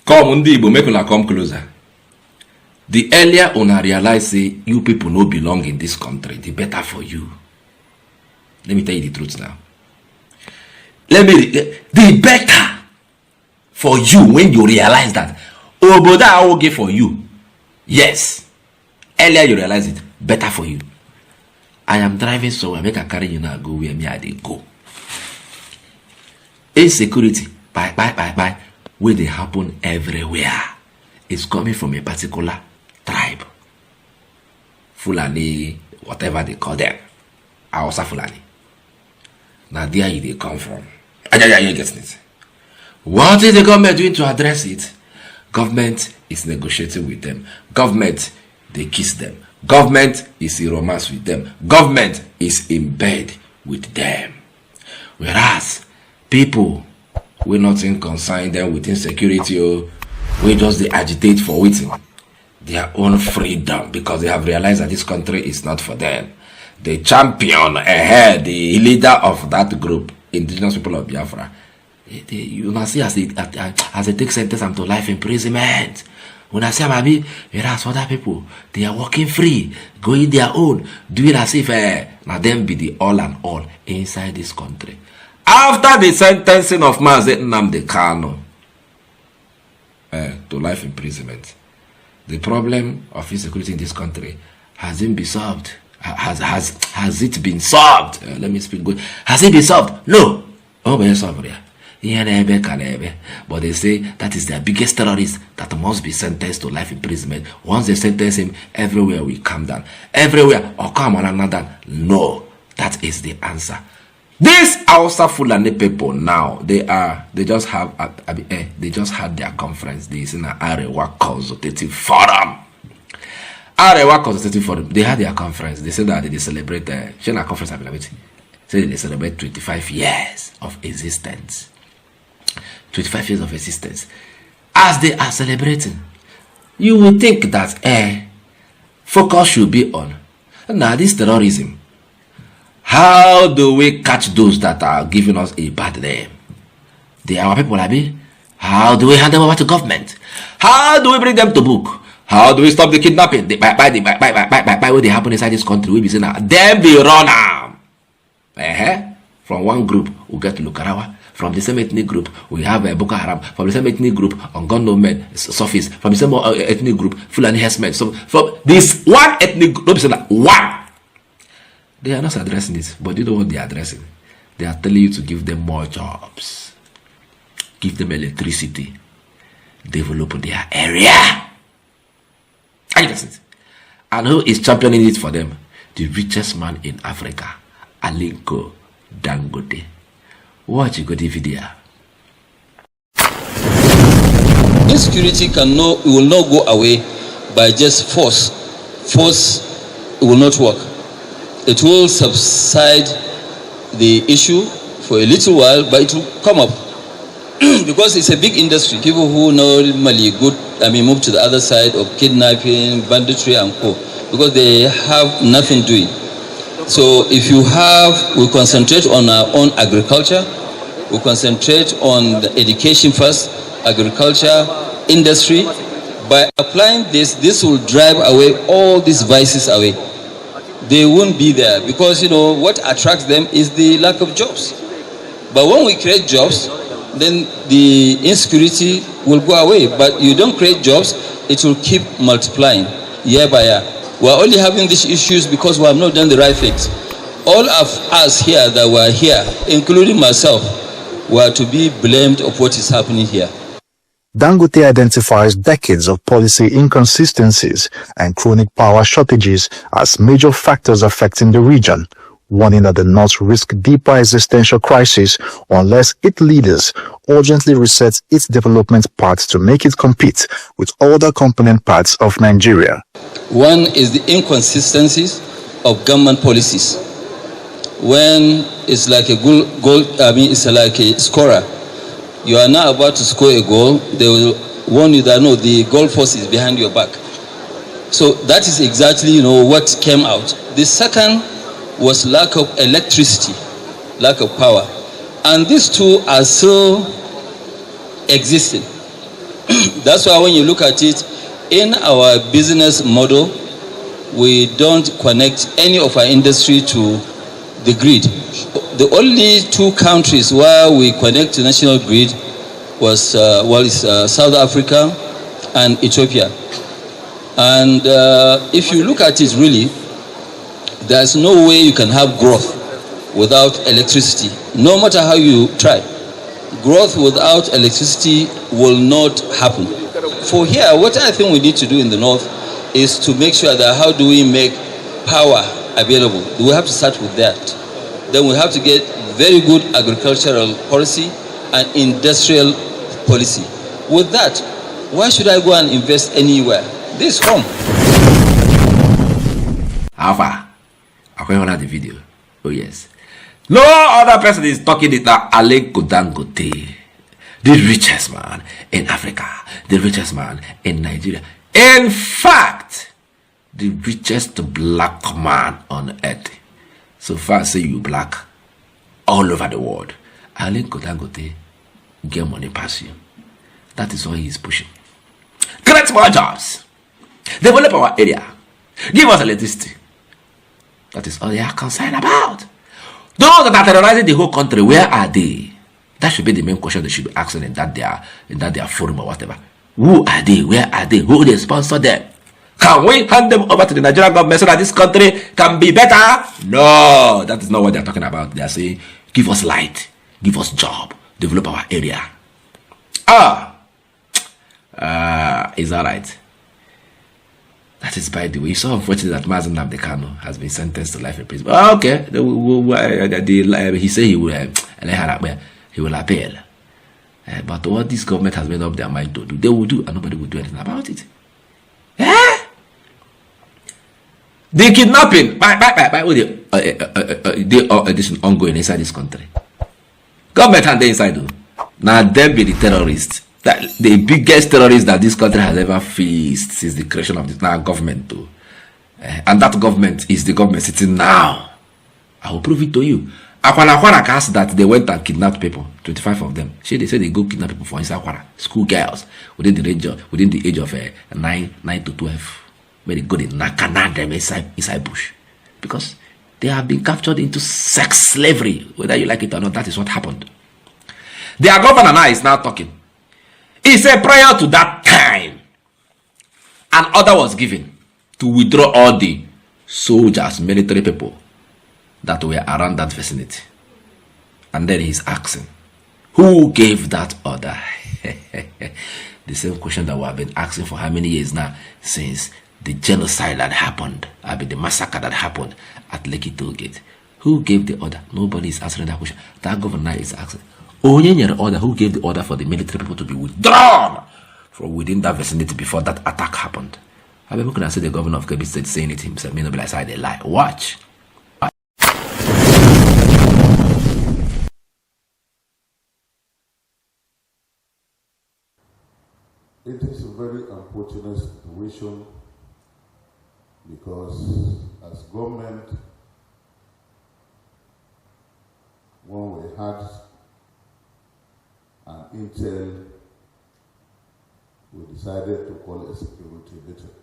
Come Ndibo, make una come closer. The earlier una realize say you people no belong in this country, the better for you. Let me tell you the truth now. The better for you when you realize that Oboda I will give for you. Yes. Earlier you realize it, better for you. I am driving somewhere, make a carry you now go where me I dey go. Insecurity, bye, where they happen everywhere. It's coming from a particular tribe. Fulani, whatever they call them. Hausa Fulani. Now there they come from. You get it. What is the government doing to address it? Government is negotiating with them. Government, they kiss them. Government is in romance with them. Government is in bed with them. Whereas people, we're not in concern them with insecurity, or we just they agitate for waiting their own freedom because they have realized that this country is not for them. The champion ahead, the leader of that group, indigenous people of Biafra, you must see as they take sentence to life imprisonment. When I say maybe, whereas other people, they are walking free, going their own, doing as if now them be the all and all inside this country. After the sentencing of Mazi Nnamdi Kanu to life imprisonment, the problem of insecurity in this country hasn't been solved. Has it been solved? Let me speak good. Has it been solved? No. Oh, but it's solved. But they say that is their biggest terrorist that must be sentenced to life imprisonment. Once they sentence him, everywhere will calm down. Everywhere or come on another. No, that is the answer. These Hausa Fulani people now, they just had their conference. This in an Arewa Consultative Forum. Arewa Consultative Forum. They had their conference. They said that they celebrate conference. Say they celebrate 25 years of existence. 25 years of existence. As they are celebrating, you will think that focus should be on now this terrorism. How do we catch those that are giving us a bad name? They are our people, Abi. How do we hand them over to government? How do we bring them to book? How do we stop the kidnapping? By what they happen inside this country, we be saying now, them be run out. From one group, we get to Lukarawa. From the same ethnic group, we have Boko Haram. From the same ethnic group, Ongondo men, Sofis. From the same ethnic group, Fulani Hesmen. So from this one ethnic group, one. They are not addressing this, but you know what they are addressing? They are telling you to give them more jobs, give them electricity, develop their area. Are you getting it? And who is championing it for them? The richest man in Africa, Aliko Dangote. Watch you go the video. Insecurity will not go away by just force. Force will not work. It will subside the issue for a little while, but it will come up because it's a big industry. People who normally move to the other side of kidnapping, banditry, and co, because they have nothing doing. So if we concentrate on our own agriculture, we concentrate on the education first, agriculture, industry. By applying this will drive away all these vices away. They won't be there because, what attracts them is the lack of jobs. But when we create jobs, then the insecurity will go away. But you don't create jobs, it will keep multiplying year by year. We're only having these issues because we have not done the right things. All of us here that were here, including myself, were to be blamed of what is happening here. Dangote identifies decades of policy inconsistencies and chronic power shortages as major factors affecting the region, warning that the North risk deeper existential crisis unless its leaders urgently reset its development path to make it compete with other component parts of Nigeria. One is the inconsistencies of government policies. When it's like a it's like a scorer. You are now about to score a goal, they will warn you that no, the goal force is behind your back. So that is exactly what came out. The second was lack of electricity, lack of power. And these two are still existing. That's why when you look at it, in our business model, we don't connect any of our industry to the grid. The only two countries where we connect to national grid was South Africa and Ethiopia. And if you look at it really, there's no way you can have growth without electricity, no matter how you try. Growth without electricity will not happen. For here, what I think we need to do in the north is to make sure that how do we make power available? We have to start with that. Then we have to get very good agricultural policy and industrial policy. With that, why should I go and invest anywhere? This home. How far? Okay, on the video. Oh yes. No other person is talking it now. Aliko Dangote, the richest man in Africa, the richest man in Nigeria. In fact, the richest black man on earth. So far, say you black all over the world. Aliko Dangote get money pass you. That is why he is pushing. Create more jobs. Develop our area. Give us electricity. That is all they are concerned about. Those that are terrorizing the whole country, where are they? That should be the main question they should be asking in that their forum or whatever. Who are they? Where are they? Who they sponsor them? Can we hand them over to the Nigerian government so that this country can be better? No, that is not what they are talking about. They are saying, give us light, give us job, develop our area. Is that right? That is, by the way, it's so unfortunate that Mazen Nabdekano has been sentenced to life in prison. But okay, he said he will appeal. But what this government has made up their mind to do, they will do, and nobody will do anything about it. The kidnapping, this is ongoing inside this country. Government and they inside, now them be the terrorists. That the biggest terrorist that this country has ever faced since the creation of this government, too. And that government is the government sitting now. I will prove it to you. Aquana cast that they went and kidnapped people, 25 of them. They say they go kidnap people for inside Aquana, school girls within the age of 9 to 12. Where they go to nakana them inside bush, because they have been captured into sex slavery. Whether you like it or not, that is what happened. Their governor now is now talking. He said prior to that time, an order was given to withdraw all the soldiers, military people that were around that vicinity. And then he's asking, who gave that order? The same question that we have been asking for how many years now, since the genocide that happened, the massacre that happened at Lekki Toll Gate. Who gave the order? Nobody is answering that question. That governor is asking, who gave the order for the military people to be withdrawn from within that vicinity before that attack happened? I mean, can I see the governor of Kebbi State saying it himself? May not be like they lie. Watch. It is a very unfortunate situation because as government, when we had an intel, we decided to call a security meeting.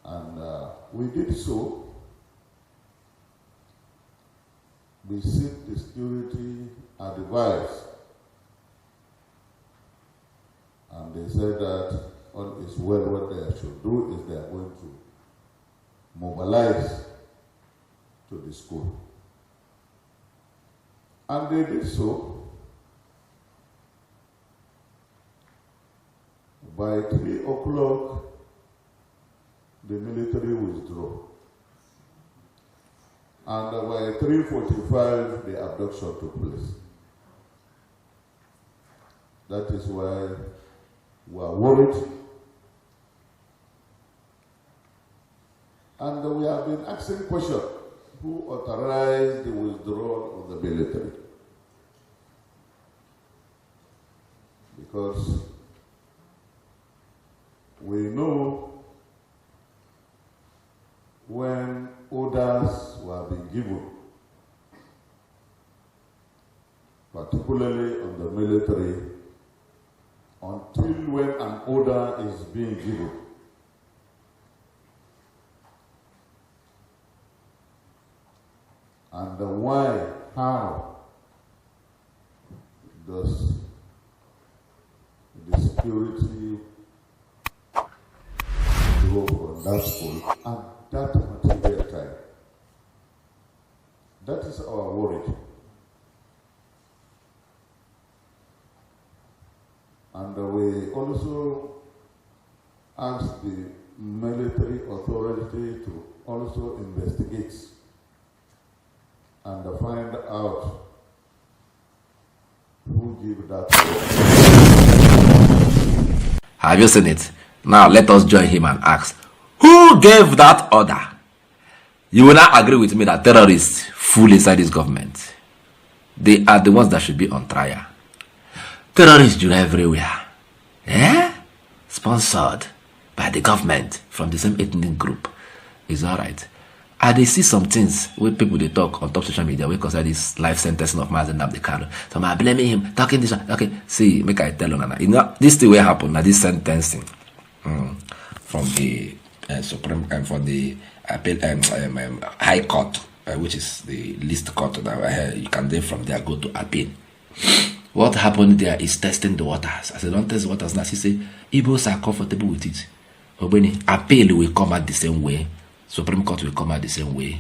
And we did so. We seek the security advice. And they said that all is well. What they should do is they are going to mobilize to the school. And they did so. By 3 o'clock, the military withdrew. And by 3:45, the abduction took place. That is why we are worried. And we have been asking questions. Who authorized the withdrawal of the military? Because we know when orders were being given, particularly on the military, until when an order is being given. And why, how does the security go from that school at that particular time? That is our worry. And we also ask the military authority to also investigate and find out who gave that order. Have you seen it? Now let us join him and ask, who gave that order? You will not agree with me that terrorists fool inside this government. They are the ones that should be on trial. Terrorists are everywhere. Sponsored by the government from the same ethnic group. It's alright. And they see some things where people they talk on top social media, we consider this life sentencing of Mazen Abdekano. So I'm blaming him, talking this one. Okay, see, make I tell you, you know, this thing will happen, now this sentencing from the Supreme and from the High Court, which is the least court that you can then from there go to appeal. What happened there is testing the waters. I said, don't test the waters. Now she said, Igbos are comfortable with it. Appeal will come out the same way. Supreme Court will come out the same way.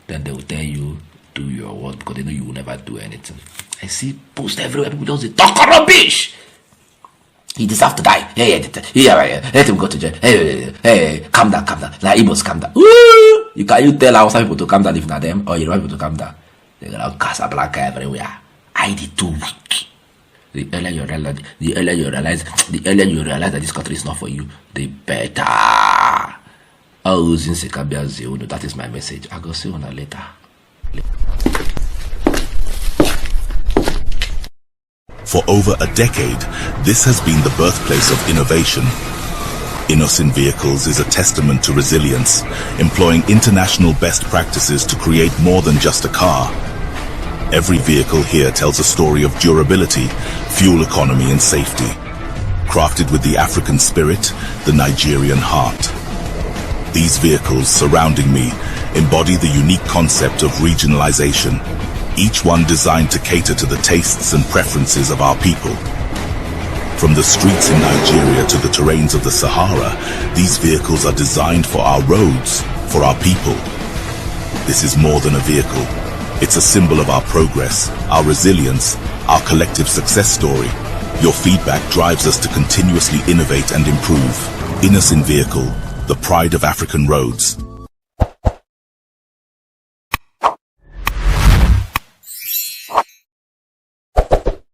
Then they will tell you, do your work, because they know you will never do anything. I see posts everywhere. People don't say, talk rubbish! He deserves to die. Let him go to jail. Hey, calm down. Like Igbos, calm down. Woo! You tell our people to calm down if not them, or you want people to calm down. They're going to Casablanca everywhere. I did too weak. The earlier you realize that this country is not for you, the better. That is my message. I'll go see you later. For over a decade, this has been the birthplace of innovation. Innocent Vehicles is a testament to resilience, employing international best practices to create more than just a car. Every vehicle here tells a story of durability, fuel economy and safety. Crafted with the African spirit, the Nigerian heart. These vehicles surrounding me embody the unique concept of regionalization, each one designed to cater to the tastes and preferences of our people. From the streets in Nigeria to the terrains of the Sahara, these vehicles are designed for our roads, for our people. This is more than a vehicle. It's a symbol of our progress, our resilience, our collective success story. Your feedback drives us to continuously innovate and improve. Innocent Vehicle, the pride of African roads.